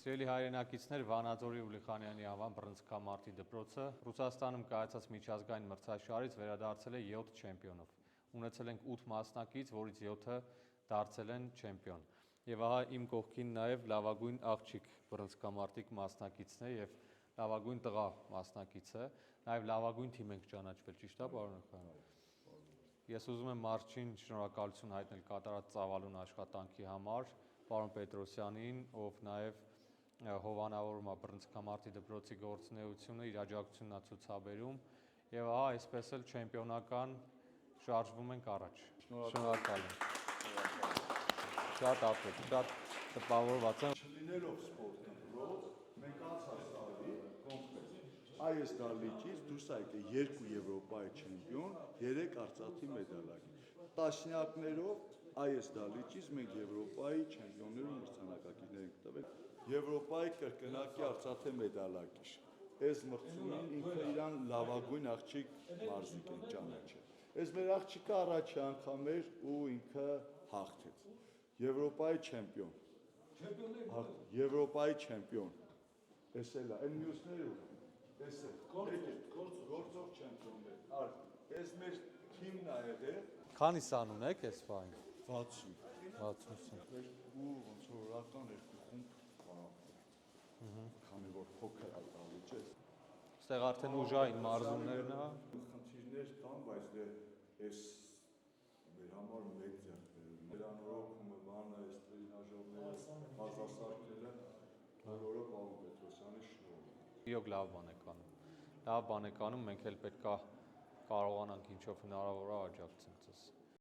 Սիրելի հայրենակիցներ, Վանաձորի Ուլիխանյանի անվան բռնցքամարտի դպրոցը Ռուսաստանում կայացած միջազգային մրցաշարից վերադարձել է 7 չեմպիոնով։ Ունեցել ենք 8 մասնակից, որից 7-ը դարձել են չեմպիոն։ Եվ ահա իմ կողքին նաև լավագույն աղջիկ բռնցքամարտիկ մասնակիցն է եւ լավագույն տղա մասնակիցը, նաև լավագույն թիմ ենք ճանաչվել, ճիշտ է, պարոն Ուլիխանյան։ Ես ուզում եմ Մարչին շնորհակալություն հայտնել կատարած ծավալուն աշխատանքի համար, պարոն Պետրոսյանին, ով նաև հովանավորում է բռնցքամարտի դպրոցի գործունեությունը, իր աջակցությունն է ցուցաբերում եւ ահա այսպես էլ չեմպիոնական շարժվում ենք առաջ։ Շնորհակալ եմ։ Շատ ապրեք, շատ տպավորված եմ։ Չլինելով սպորտի դպրոց, մենք անցած տարի կոնկրետ այս դահլիճից դուրս եկել 2 Եվրոպայի չեմպիոն, 3 արծաթի մեդալակիր։ Տասնյակներով այս դահլիճից մենք Եվրոպայի չեմպիոններ ու մրցանակակիրներ ենք տվել։ Եվրոպայի կրկնակի արծաթե մեդալակիր։ Այս մրցումին ինքը իրան լավագույն աղջիկ մարզիկ են ճանաչել։ Այս մեր աղջիկը առաջի անգամ էր ու ինքը հաղթեց։ Եվրոպայի չեմպիոն։ Եվրոպայի չեմպիոն։ Էս էլ է, այն մյուսները էս է, գործող չեմպիոններ։ Էս մեր թիմն ա եղել։ Քանի սան ունեք այս բանը։ 60 60 ու ոնց որ օրական երկու խումբ քանի որ փոքր է դահլիճը։ Այստեղ արդեն ուժային մարզումներն է։ Խնդիրներ կան, բայց դե այս մեր համար մեծ ձեռքբերում։ Նրանորոգումը, բանը, այս տրենաժորները, բազասարքերը բոլորը պարոն Պետրոսյանի շնորհիվ։ Իրոք լավ բան եք անում։ Լավ բան եք անում, մենք էլ պետք է կարողանանք ինչով հնարավոր է աջակցել ձեզ։